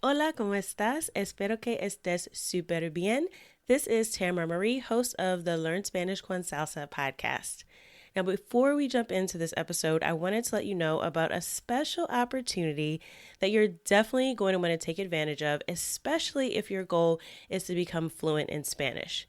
Hola, ¿cómo estás? Espero que estés súper bien. This is Tamara Marie, host of the Learn Spanish con Salsa podcast. Now, before we jump into this episode, I wanted to let you know about a special opportunity that you're definitely going to want to take advantage of, especially if your goal is to become fluent in Spanish.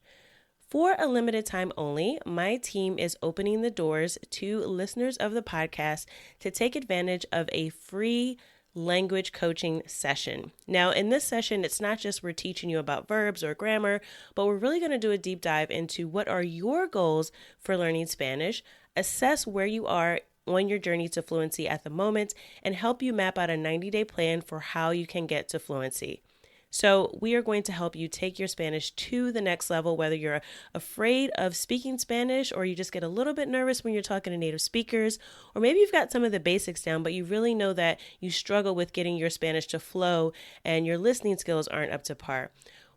For a limited time only, my team is opening the doors to listeners of the podcast to take advantage of a free language coaching session. Now, in this session, it's not just we're teaching you about verbs or grammar, but we're really going to do a deep dive into what are your goals for learning Spanish, assess where you are on your journey to fluency at the moment, and help you map out a 90-day plan for how you can get to fluency. So we are going to help you take your Spanish to the next level, whether you're afraid of speaking Spanish or you just get a little bit nervous when you're talking to native speakers, or maybe you've got some of the basics down, but you really know that you struggle with getting your Spanish to flow and your listening skills aren't up to par.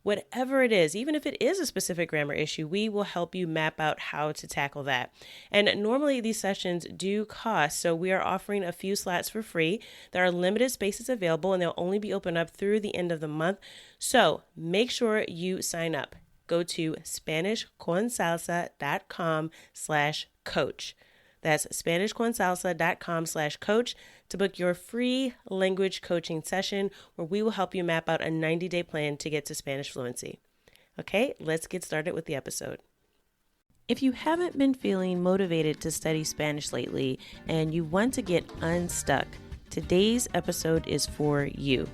Whatever it is, even if it is a specific grammar issue, we will help you map out how to tackle that. And normally these sessions do cost, so we are offering a few slots for free. There are limited spaces available and they'll only be open up through the end of the month. So make sure you sign up. Go to SpanishConSalsa.com/coach. That's SpanishConSalsa.com/coach to book your free language coaching session where we will help you map out a 90-day plan to get to Spanish fluency. Okay, let's get started with the episode. If you haven't been feeling motivated to study Spanish lately and you want to get unstuck, today's episode is for you.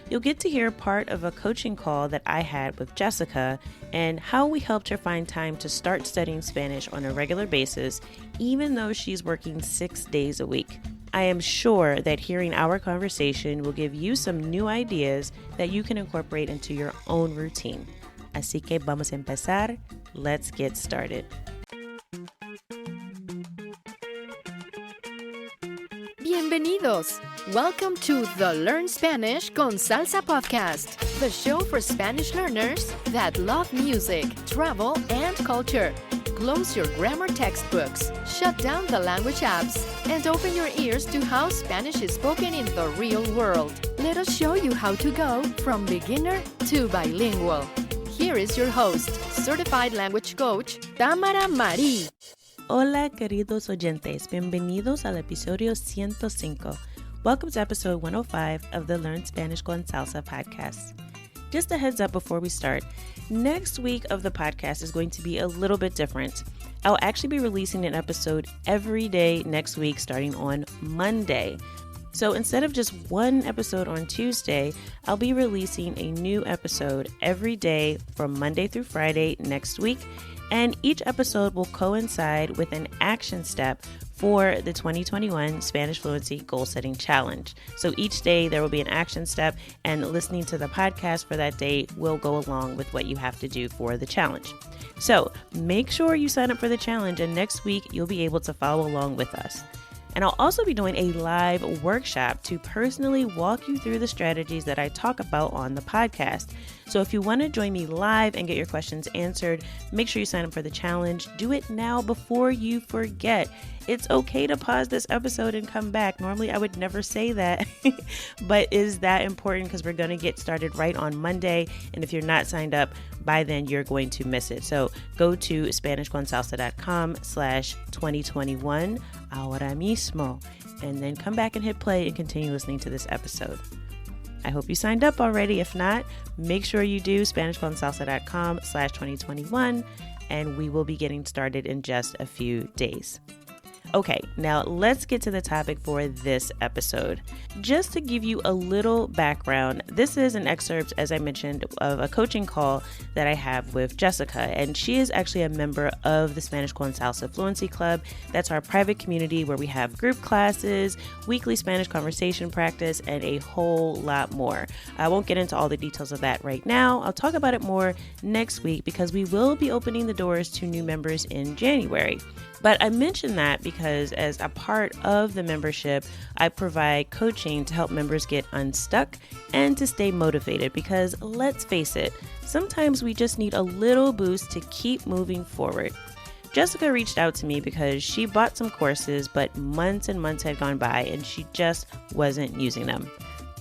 You'll get to hear part of a coaching call that I had with Jessica and how we helped her find time to start studying Spanish on a regular basis, even though she's working 6 days a week. I am sure that hearing our conversation will give you some new ideas that you can incorporate into your own routine. Así que vamos a empezar. Let's get started. Bienvenidos! Welcome to the Learn Spanish con Salsa podcast, the show for Spanish learners that love music, travel, and culture. Close your grammar textbooks, shut down the language apps, and open your ears to how Spanish is spoken in the real world. Let us show you how to go from beginner to bilingual. Here is your host, certified language coach, Tamara Marie. Hola, queridos oyentes. Bienvenidos al episodio 105. Welcome to episode 105 of the Learn Spanish con Salsa podcast. Just a heads up before we start. Next week of the podcast is going to be a little bit different. I'll actually be releasing an episode every day next week starting on Monday. So instead of just one episode on Tuesday, I'll be releasing a new episode every day from Monday through Friday next week. And each episode will coincide with an action step for the 2021 Spanish Fluency Goal Setting Challenge. So each day there will be an action step, and listening to the podcast for that day will go along with what you have to do for the challenge. So make sure you sign up for the challenge, and next week you'll be able to follow along with us. And I'll also be doing a live workshop to personally walk you through the strategies that I talk about on the podcast. So if you want to join me live and get your questions answered, make sure you sign up for the challenge. Do it now before you forget. It's okay to pause this episode and come back. Normally, I would never say that, but is that important because we're going to get started right on Monday. And if you're not signed up by then, you're going to miss it. So go to SpanishConSalsa.com/2021 ahora mismo, and then come back and hit play and continue listening to this episode. I hope you signed up already. If not, make sure you do SpanishConSalsa.com/2021, and we will be getting started in just a few days. Okay, now let's get to the topic for this episode. Just to give you a little background, this is an excerpt, as I mentioned, of a coaching call that I have with Jessica, and she is actually a member of the Spanish con Salsa Fluency Club. That's our private community where we have group classes, weekly Spanish conversation practice, and a whole lot more. I won't get into all the details of that right now. I'll talk about it more next week because we will be opening the doors to new members in January. But I mention that because as a part of the membership, I provide coaching to help members get unstuck and to stay motivated because let's face it, sometimes we just need a little boost to keep moving forward. Jessica reached out to me because she bought some courses, but months and months had gone by and she just wasn't using them.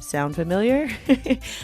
Sound familiar?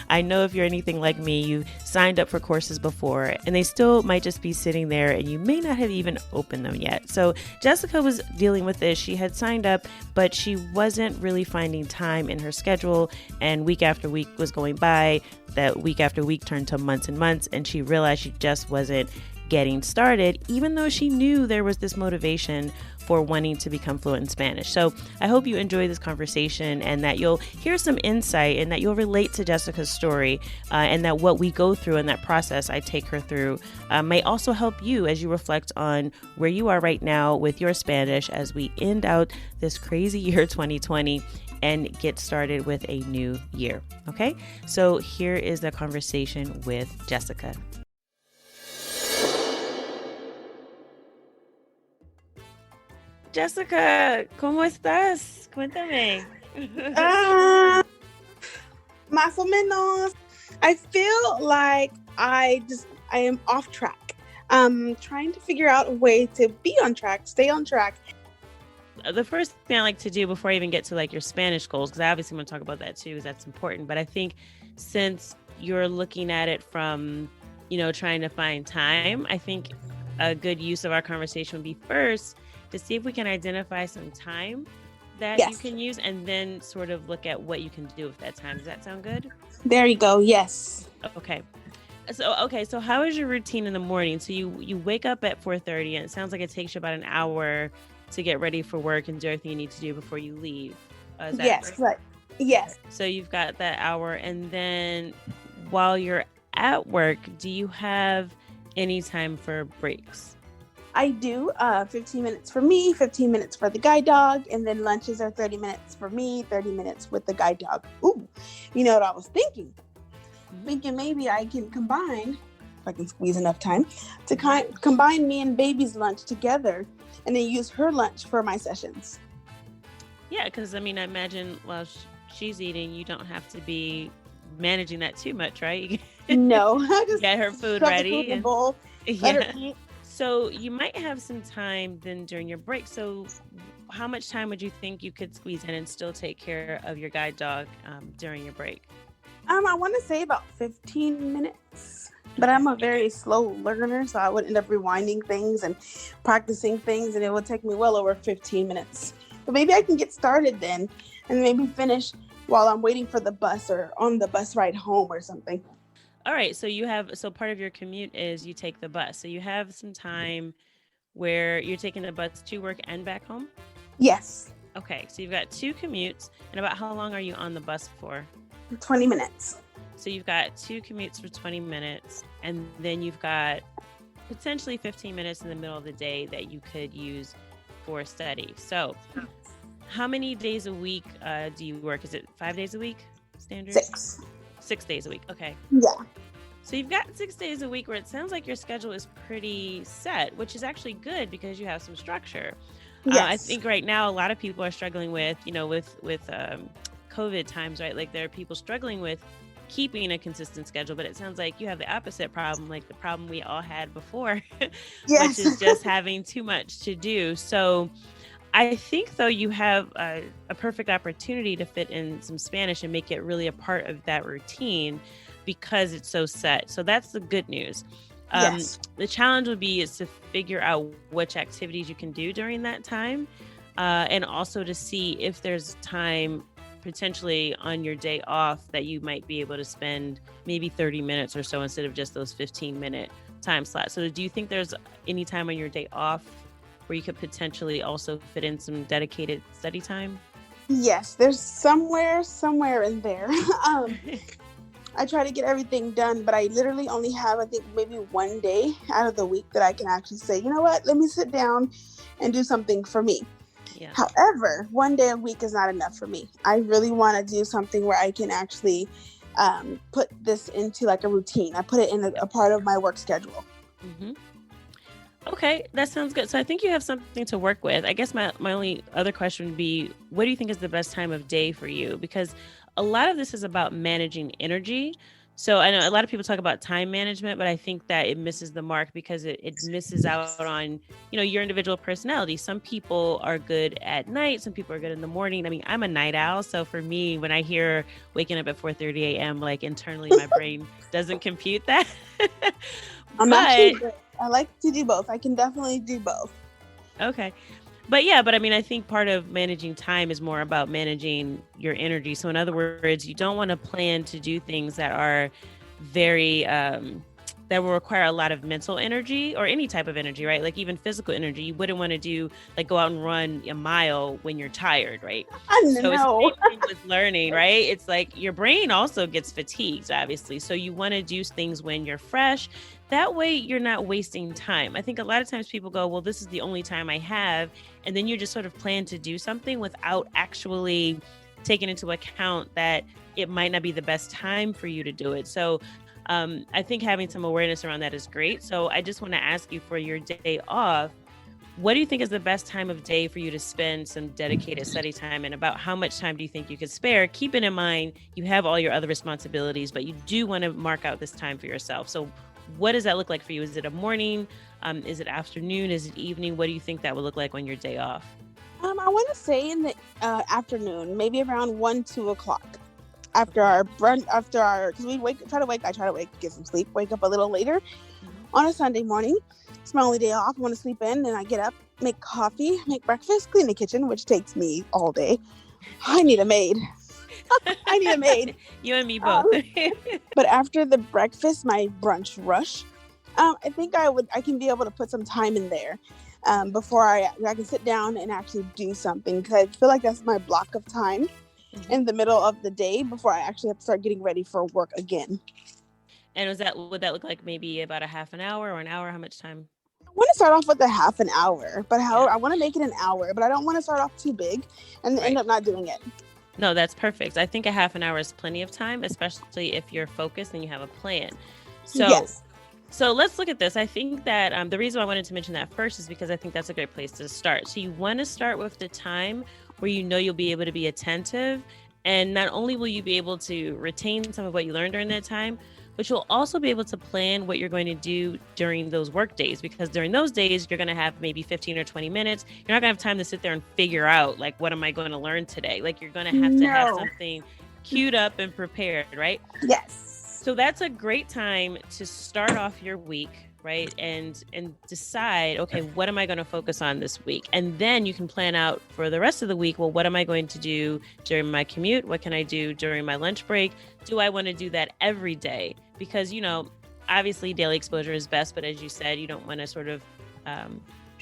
I know if you're anything like me, you signed up for courses before and they still might just be sitting there and you may not have even opened them yet. So Jessica was dealing with this. She had signed up, but she wasn't really finding time in her schedule, and week after week was going by. That week after week turned to months and months, and she realized she just wasn't getting started, even though she knew there was this motivation for wanting to become fluent in Spanish. So I hope you enjoy this conversation and that you'll hear some insight and that you'll relate to Jessica's story, and that what we go through in that process I take her through may also help you as you reflect on where you are right now with your Spanish as we end out this crazy year 2020 and get started with a new year. Okay, so here is the conversation with Jessica. Jessica, ¿cómo estás? Cuéntame. Más o menos. I feel like I am off track. Trying to figure out a way to be on track, stay on track. The first thing I like to do before I even get to like your Spanish goals, because I obviously want to talk about that too, because that's important. But I think since you're looking at it from, trying to find time, I think a good use of our conversation would be first to see if we can identify some time that you can use and then sort of look at what you can do with that time. Does that sound good? There you go. Yes. Okay. So how is your routine in the morning? So you wake up at 4:30 and it sounds like it takes you about an hour to get ready for work and do everything you need to do before you leave. Is that yes. Right? Yes. So you've got that hour, and then while you're at work, do you have any time for breaks? I do. 15 minutes for me, 15 minutes for the guide dog, and then lunches are 30 minutes for me, 30 minutes with the guide dog. Ooh, you know what I was thinking? Thinking maybe I can combine, if I can squeeze enough time, to combine me and baby's lunch together and then use her lunch for my sessions. Yeah, because I imagine while she's eating, you don't have to be managing that too much, right? No, I just get her food ready. In the bowl, let her eat. So you might have some time then during your break. So how much time would you think you could squeeze in and still take care of your guide dog during your break? I want to say about 15 minutes, but I'm a very slow learner, so I would end up rewinding things and practicing things, and it would take me well over 15 minutes. But maybe I can get started then and maybe finish while I'm waiting for the bus or on the bus ride home or something. All right. So part of your commute is you take the bus. So you have some time where you're taking the bus to work and back home? Yes. Okay. So you've got two commutes. And about how long are you on the bus for? 20 minutes. So you've got two commutes for 20 minutes. And then you've got potentially 15 minutes in the middle of the day that you could use for study. So how many days a week do you work? Is it 5 days a week? Standard? 6. 6 days a week. Okay. Yeah. So you've got 6 days a week where it sounds like your schedule is pretty set, which is actually good because you have some structure. Yes. I think right now a lot of people are struggling with COVID times, right? Like there are people struggling with keeping a consistent schedule, but it sounds like you have the opposite problem, like the problem we all had before, yes. which is just having too much to do. So I think, though, you have a perfect opportunity to fit in some Spanish and make it really a part of that routine because it's so set. So that's the good news. Yes. The challenge would be is to figure out which activities you can do during that time, and also to see if there's time potentially on your day off that you might be able to spend maybe 30 minutes or so instead of just those 15-minute time slots. So do you think there's any time on your day off where you could potentially also fit in some dedicated study time? Yes, there's somewhere in there. I try to get everything done, but I literally only have, I think, maybe one day out of the week that I can actually say, you know what, let me sit down and do something for me. Yeah. However, one day a week is not enough for me. I really want to do something where I can actually put this into like a routine. I put it in a part of my work schedule. Mm-hmm. Okay, that sounds good. So I think you have something to work with. I guess my only other question would be, what do you think is the best time of day for you? Because a lot of this is about managing energy. So I know a lot of people talk about time management, but I think that it misses the mark because it misses out on, your individual personality. Some people are good at night. Some people are good in the morning. I mean, I'm a night owl. So for me, when I hear waking up at 4:30 a.m., like internally, my brain doesn't compute that. I'm actually But great. I like to do both. I can definitely do both. okay. But I mean, I think part of managing time is more about managing your energy. So in other words, you don't want to plan to do things that are very, that will require a lot of mental energy or any type of energy, right? Like even physical energy. You wouldn't want to do like go out and run a mile when you're tired, right? I So it's the know. same thing with learning, right? It's like your brain also gets fatigued, obviously. So you want to do things when you're fresh. That way you're not wasting time. I think a lot of times people go, well, this is the only time I have. And then you just sort of plan to do something without actually taking into account that it might not be the best time for you to do it. So I think having some awareness around that is great. So I just want to ask you for your day off, what do you think is the best time of day for you to spend some dedicated study time, and about how much time do you think you could spare? Keeping in mind you have all your other responsibilities, but you do want to mark out this time for yourself. So what does that look like for you? Is it a morning? Is it afternoon? Is it evening? What do you think that would look like on your day off? I want to say in the afternoon, maybe around 1, 2 o'clock. After our brunch, because I try to wake, get some sleep, wake up a little later on a Sunday morning. It's my only day off. I want to sleep in, and I get up, make coffee, make breakfast, clean the kitchen, which takes me all day. I need a maid. I need a maid. You and me both. But after the breakfast, my brunch rush, I think I can be able to put some time in there before I can sit down and actually do something, because I feel like that's my block of time in the middle of the day before I actually have to start getting ready for work again. And would that look like maybe about a half an hour or an hour? How much time? I want to start off with a half an hour, but Yeah. I want to make it an hour, but I don't want to start off too big and Right. end up not doing it. No, that's perfect. I think a half an hour is plenty of time, especially if you're focused and you have a plan. So, Yes. so let's look at this. I think that the reason I wanted to mention that first is because I think that's a great place to start. So you want to start with the time where you know you'll be able to be attentive, and not only will you be able to retain some of what you learned during that time, but you'll also be able to plan what you're going to do during those work days, because during those days, you're going to have maybe 15 or 20 minutes. You're not going to have time to sit there and figure out, like, what am I going to learn today? Like, you're going to have No. something queued up and prepared, right? Yes. So that's a great time to start off your week, right? And decide, okay, what am I going to focus on this week? And then you can plan out for the rest of the week. Well, what am I going to do during my commute? What can I do during my lunch break? Do I want to do that every day? Because, obviously daily exposure is best, but as you said, you don't want to sort of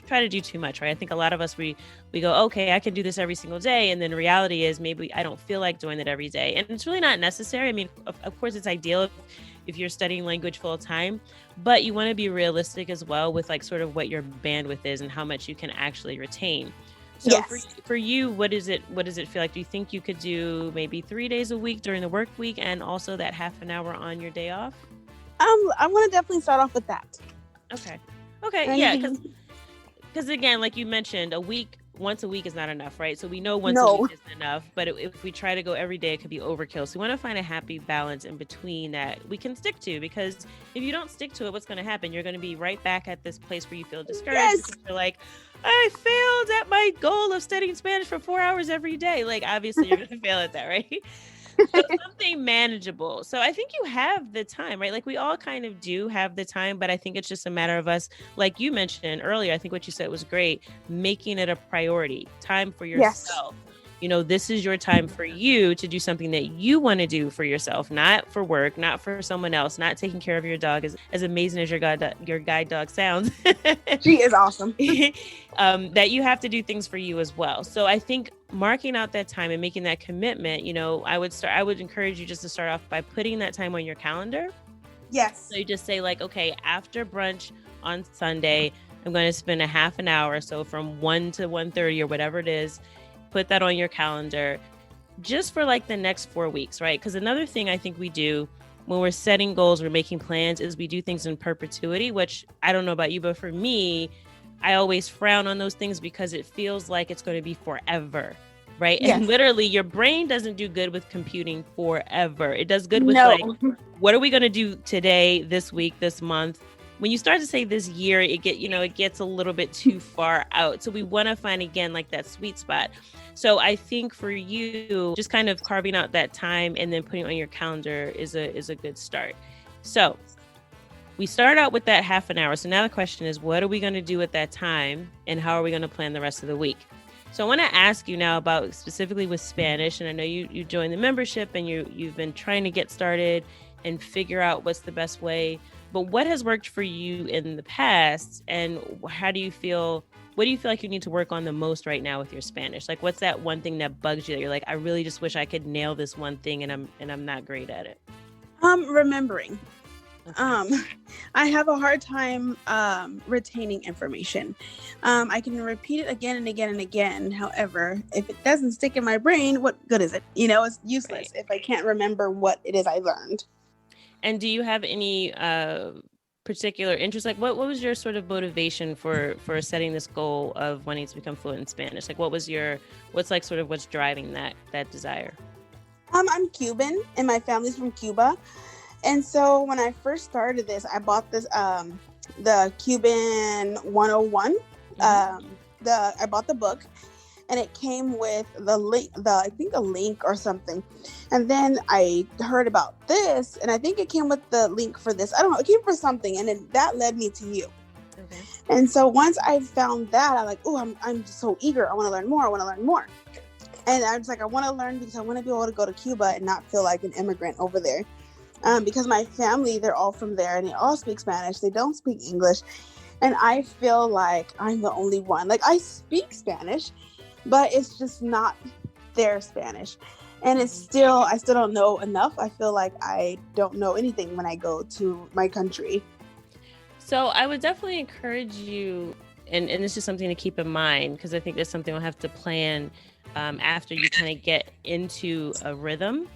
try to do too much, right? I think a lot of us, we go, okay, I can do this every single day. And then reality is maybe I don't feel like doing it every day. And it's really not necessary. I mean, of course it's ideal if you're studying language full time, but you want to be realistic as well with like sort of what your bandwidth is and how much you can actually retain. So Yes. for you, what does it feel like? Do you think you could do maybe 3 days a week during the work week and also that half an hour on your day off? I want to definitely start off with that. Okay. And Yeah. you Because again, like you mentioned, once a week is not enough, right? So we know once a No. week isn't enough, but if we try to go every day, it could be overkill. So we want to find a happy balance in between that we can stick to, because if you don't stick to it, what's going to happen? You're going to be right back at this place where you feel discouraged. Yes. Because you're like, I failed at my goal of studying Spanish for 4 hours every day. Like, obviously you're going to fail at that, right? So something manageable. So I think you have the time, right? Like we all kind of do have the time, but I think it's just a matter of us, like you mentioned earlier, I think what you said was great, making it a priority, time for yourself. This is your time for you to do something that you want to do for yourself, not for work, not for someone else, not taking care of your dog, as amazing as your guide dog sounds. She is awesome. That you have to do things for you as well. So I think marking out that time and making that commitment, I would encourage you just to start off by putting that time on your calendar. Yes. So you just say like, okay, after brunch on Sunday, I'm going to spend a half an hour. So from 1 to 1:30 or whatever it is, put that on your calendar just for like the next 4 weeks, right? Because another thing I think we do when we're setting goals, we're making plans, is we do things in perpetuity, which I don't know about you, but for me, I always frown on those things because it feels like it's going to be forever. right? Yes. And literally your brain doesn't do good with computing forever. It does good with No. like, what are we going to do today, this week, this month? When you start to say this year, it gets a little bit too far out. So we want to find again like that sweet spot. So I think for you, just kind of carving out that time and then putting it on your calendar is a good start. So we start out with that half an hour. So now the question is, what are we going to do at that time, and how are we going to plan the rest of the week? So I want to ask you now about specifically with Spanish, and I know you joined the membership and you've been trying to get started and figure out what's the best way. But what has worked for you in the past, and how do you feel? What do you feel like you need to work on the most right now with your Spanish? Like, what's that one thing that bugs you that you're like, I really just wish I could nail this one thing, and I'm not great at it? Remembering. Okay. I have a hard time retaining information. I can repeat it again and again and again. However, if it doesn't stick in my brain, what good is it? It's useless if I can't remember what it is I learned. And do you have any particular interest? Like, what was your sort of motivation for setting this goal of wanting to become fluent in Spanish? Like, what's driving that desire? I'm Cuban, and my family's from Cuba. And so when I first started this, I bought this, the Cuban 101. I bought the book, and it came with the link, I think a link or something. And then I heard about this, and I think it came with the link for this. I don't know, it came for something, and then that led me to you. Okay. And so once I found that, I'm like, oh, I'm so eager. I want to learn more. And I was like, I want to learn because I want to be able to go to Cuba and not feel like an immigrant over there. Because my family, they're all from there and they all speak Spanish. They don't speak English. And I feel like I'm the only one. Like, I speak Spanish, but it's just not their Spanish. And I still don't know enough. I feel like I don't know anything when I go to my country. So I would definitely encourage you, and this is something to keep in mind, because I think that's something we'll have to plan after you kind of get into a rhythm.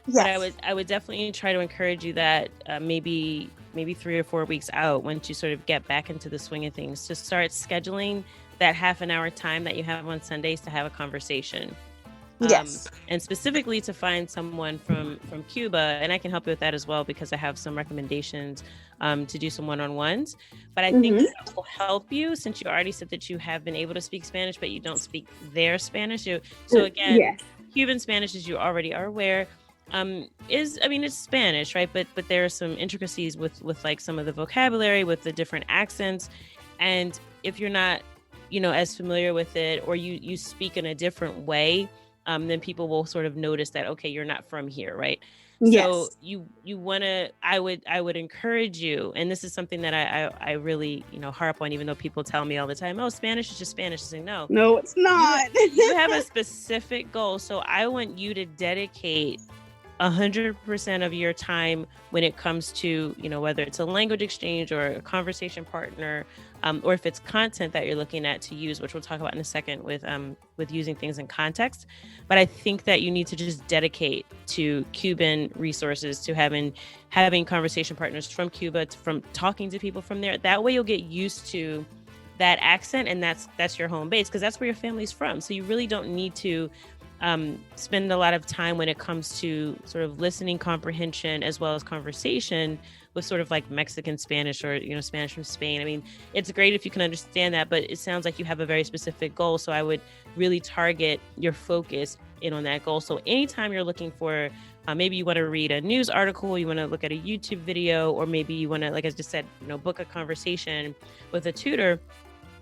Yes. But I would definitely try to encourage you that maybe 3 or 4 weeks out, once you sort of get back into the swing of things, to start scheduling that half an hour time that you have on Sundays to have a conversation. Yes. And specifically to find someone from Cuba, and I can help you with that as well, because I have some recommendations to do some one-on-ones. But I think that will help you, since you already said that you have been able to speak Spanish, but you don't speak their Spanish. So again, yes. Cuban Spanish, as you already are aware, it's Spanish, right? But there are some intricacies with like some of the vocabulary, with the different accents. And if you're not, as familiar with it, or you speak in a different way, then people will sort of notice that, okay, you're not from here, right? Yes. So you want to, I would encourage you, and this is something that I really, harp on, even though people tell me all the time, oh, Spanish is just Spanish. I say, no, it's not. You have a specific goal. So I want you to dedicate 100% of your time when it comes to, whether it's a language exchange or a conversation partner, or if it's content that you're looking at to use, which we'll talk about in a second with using things in context. But I think that you need to just dedicate to Cuban resources, to having conversation partners from Cuba, from talking to people from there. That way you'll get used to that accent, and that's your home base, because that's where your family's from. So you really don't need to spend a lot of time when it comes to sort of listening comprehension as well as conversation with sort of like Mexican Spanish or, Spanish from Spain. I mean, it's great if you can understand that, but it sounds like you have a very specific goal. So I would really target your focus in on that goal. So anytime you're looking for, maybe you want to read a news article, you want to look at a YouTube video, or maybe you want to, like I just said, book a conversation with a tutor,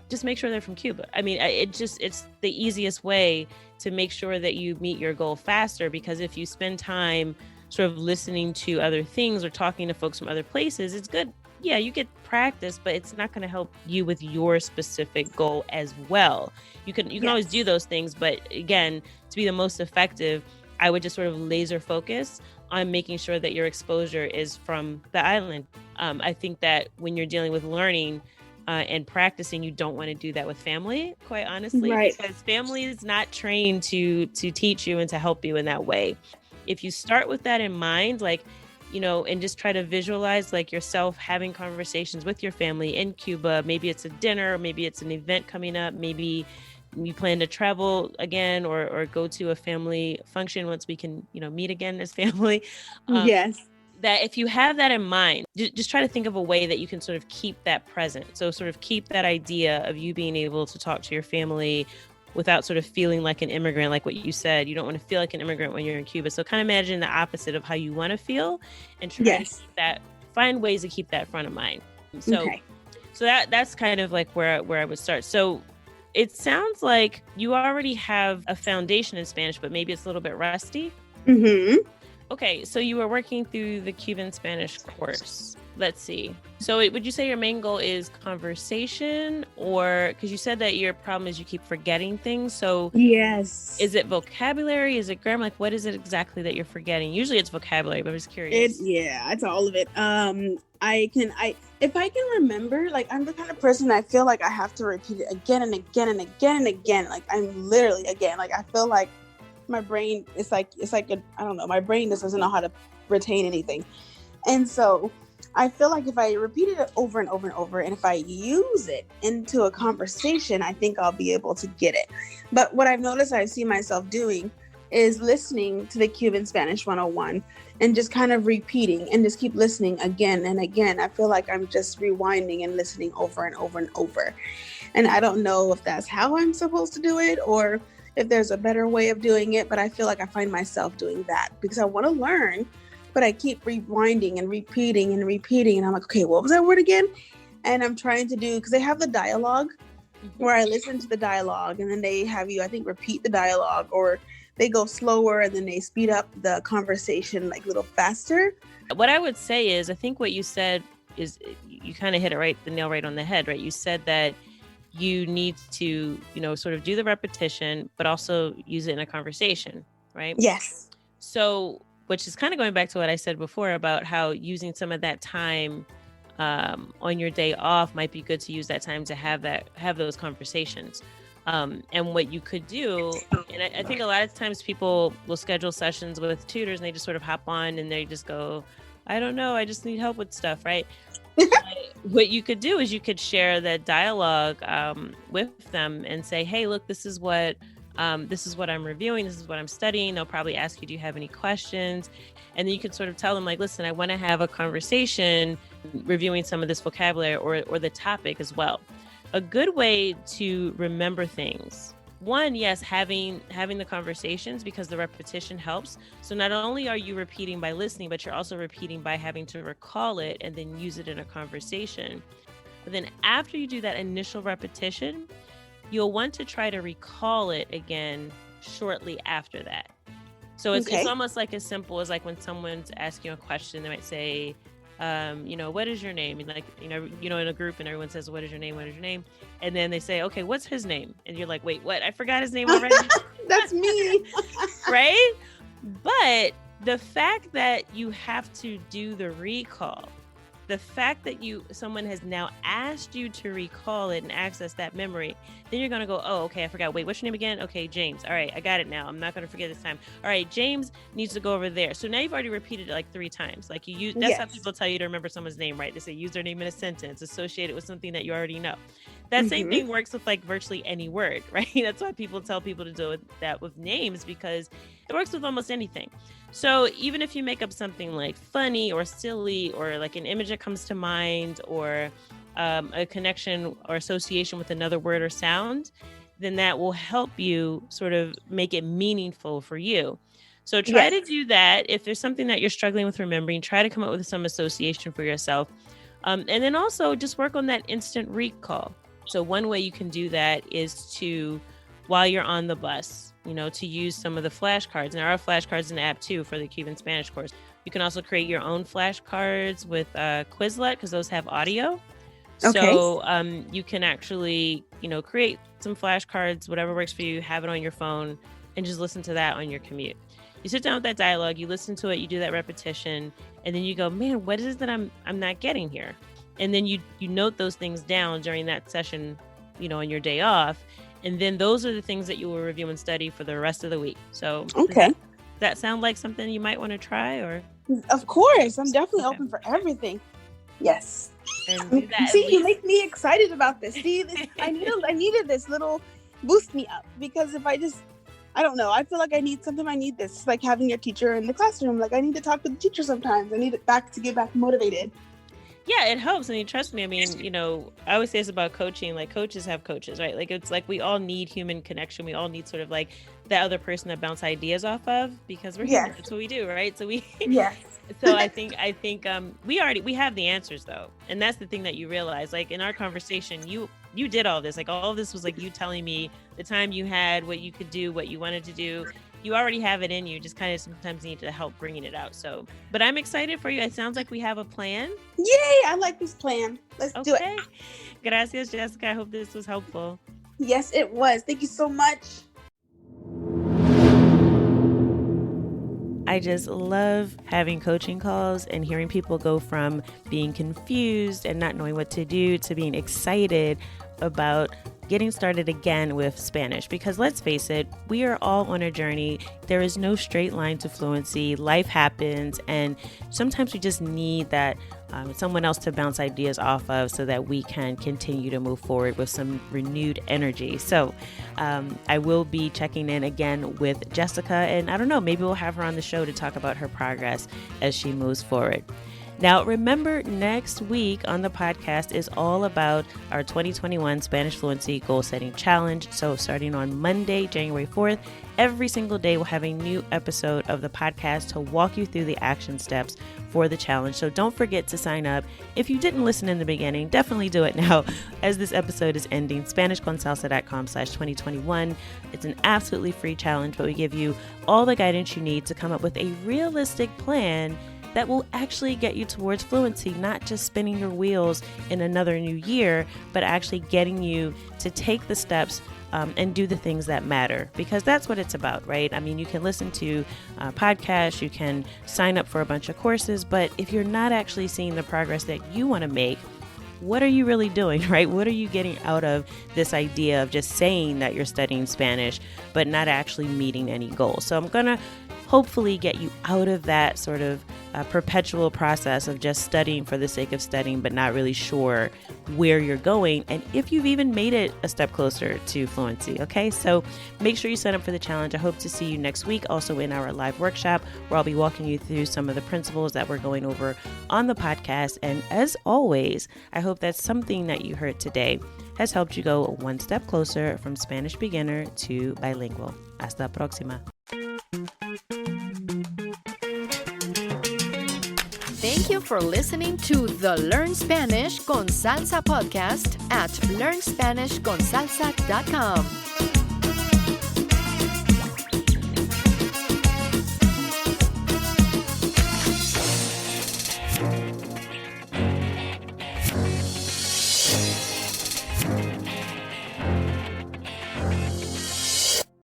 just make sure they're from Cuba. I mean, it's the easiest way to make sure that you meet your goal faster, because if you spend time sort of listening to other things or talking to folks from other places, it's good. Yeah, you get practice, but it's not going to help you with your specific goal as well. You can always do those things, but again, to be the most effective, I would just sort of laser focus on making sure that your exposure is from the island. I think that when you're dealing with learning, and practicing, you don't want to do that with family, quite honestly, right? Because family is not trained to teach you and to help you in that way. If you start with that in mind, like, and just try to visualize like yourself having conversations with your family in Cuba, maybe it's a dinner, maybe it's an event coming up, maybe you plan to travel again or go to a family function once we can, meet again as family. Yes. That if you have that in mind, just try to think of a way that you can sort of keep that present. So sort of keep that idea of you being able to talk to your family without sort of feeling like an immigrant, like what you said. You don't want to feel like an immigrant when you're in Cuba. So kind of imagine the opposite of how you want to feel and try to keep that, find ways to keep that front of mind. So, so that's kind of like where I would start. So it sounds like you already have a foundation in Spanish, but maybe it's a little bit rusty. Mm-hmm. Okay, so you were working through the Cuban Spanish course. Let's see. So would you say your main goal is conversation, or because you said that your problem is you keep forgetting things? So yes, is it vocabulary? Is it grammar? Like, what is it exactly that you're forgetting? Usually it's vocabulary, but I'm just curious. It's all of it. If I can remember, like, I'm the kind of person I feel like I have to repeat it again and again and again and again. Like, I'm literally again, like, I feel like my brain is like, I don't know, my brain just doesn't know how to retain anything. And so I feel like if I repeat it over and over and over, and if I use it into a conversation, I think I'll be able to get it. But what I've noticed I see myself doing is listening to the Cuban Spanish 101 and just kind of repeating and just keep listening again and again. I feel like I'm just rewinding and listening over and over and over. And I don't know if that's how I'm supposed to do it or if there's a better way of doing it, but I feel like I find myself doing that because I want to learn, but I keep rewinding and repeating and repeating. And I'm like, okay, what was that word again? And I'm trying to do, because they have the dialogue where I listen to the dialogue and then they have you, I think, repeat the dialogue, or they go slower and then they speed up the conversation like a little faster. What I would say is, I think what you said is you kind of hit it the nail right on the head, right? You said that you need to, sort of do the repetition, but also use it in a conversation, right? Yes. So, which is kind of going back to what I said before about how using some of that time on your day off might be good to use that time to have those conversations. And what you could do, and I think a lot of times people will schedule sessions with tutors and they just sort of hop on and they just go, I don't know, I just need help with stuff, right? What you could do is you could share that dialogue with them and say, hey, look, this is what I'm reviewing. This is what I'm studying. They'll probably ask you, do you have any questions? And then you could sort of tell them like, listen, I want to have a conversation reviewing some of this vocabulary or the topic as well. A good way to remember things. One, yes, having the conversations, because the repetition helps. So not only are you repeating by listening, but you're also repeating by having to recall it and then use it in a conversation. But then after you do that initial repetition, you'll want to try to recall it again shortly after that. So it's almost like as simple as like when someone's asking you a question, they might say, what is your name? And like, in a group and everyone says, what is your name? What is your name? And then they say, okay, what's his name? And you're like, wait, what? I forgot his name already. That's me. Right? But the fact that you have to do the recall, the fact that someone has now asked you to recall it and access that memory, then you're going to go, oh, okay, I forgot. Wait, what's your name again? Okay, James. All right, I got it now. I'm not going to forget this time. All right, James needs to go over there. So now you've already repeated it like 3 times. Like that's how people tell you to remember someone's name, right? They say use their name in a sentence, associate it with something that you already know. That same thing works with like virtually any word, right? That's why people tell people to do that with names, because it works with almost anything. So even if you make up something like funny or silly or like an image that comes to mind or a connection or association with another word or sound, then that will help you sort of make it meaningful for you. So try to do that. If there's something that you're struggling with remembering, try to come up with some association for yourself. And then also just work on that instant recall. So one way you can do that is to, while you're on the bus, to use some of the flashcards. And there are flashcards in the app too for the Cuban Spanish course. You can also create your own flashcards with Quizlet, because those have audio. Okay. So you can actually, create some flashcards, whatever works for you, have it on your phone, and just listen to that on your commute. You sit down with that dialogue, you listen to it, you do that repetition, and then you go, man, what is it that I'm not getting here? And then you note those things down during that session, on your day off. And then those are the things that you will review and study for the rest of the week. So does that sound like something you might want to try? Or of course, I'm definitely open for everything. Yes. See, you make me excited about this. See, I needed this little boost me up. Because if I don't know, I feel like I need this. It's like having a teacher in the classroom. Like, I need to talk to the teacher sometimes. I need it back to get back motivated. Yeah, it helps. I mean, trust me. I mean, you know, I always say this about coaching, like coaches have coaches, right? Like, it's like we all need human connection. We all need sort of like that other person to bounce ideas off of, because we're human. That's what we do, right? So so I think we have the answers though. And that's the thing that you realize, like in our conversation, you did all this, like all of this was like you telling me the time you had, what you could do, what you wanted to do. You already have it in you, just kind of sometimes need to help bringing it out. So, but I'm excited for you. It sounds like we have a plan. Yay, I like this plan. Let's do it. Gracias, Jessica. I hope this was helpful. Yes, it was. Thank you so much. I just love having coaching calls and hearing people go from being confused and not knowing what to do to being excited about getting started again with Spanish, because let's face it, we are all on a journey. There is no straight line to fluency. Life happens, and sometimes we just need that someone else to bounce ideas off of so that we can continue to move forward with some renewed energy. So I will be checking in again with Jessica, and I don't know, maybe we'll have her on the show to talk about her progress as she moves forward. Now, remember, next week on the podcast is all about our 2021 Spanish Fluency Goal Setting Challenge. So starting on Monday, January 4th, every single day we'll have a new episode of the podcast to walk you through the action steps for the challenge. So don't forget to sign up. If you didn't listen in the beginning, definitely do it now as this episode is ending. SpanishConsalsa.com/2021. It's an absolutely free challenge, but we give you all the guidance you need to come up with a realistic plan that will actually get you towards fluency, not just spinning your wheels in another new year, but actually getting you to take the steps and do the things that matter, because that's what it's about, right? I mean, you can listen to podcasts, you can sign up for a bunch of courses, but if you're not actually seeing the progress that you want to make, what are you really doing, right? What are you getting out of this idea of just saying that you're studying Spanish, but not actually meeting any goals? So I'm going to hopefully get you out of that sort of perpetual process of just studying for the sake of studying, but not really sure where you're going and if you've even made it a step closer to fluency. Okay, so make sure you sign up for the challenge. I hope to see you next week, also in our live workshop, where I'll be walking you through some of the principles that we're going over on the podcast. And as always, I hope that something that you heard today has helped you go one step closer from Spanish beginner to bilingual. Hasta la próxima. Thank you for listening to the Learn Spanish con Salsa podcast at learnspanishconsalsa.com.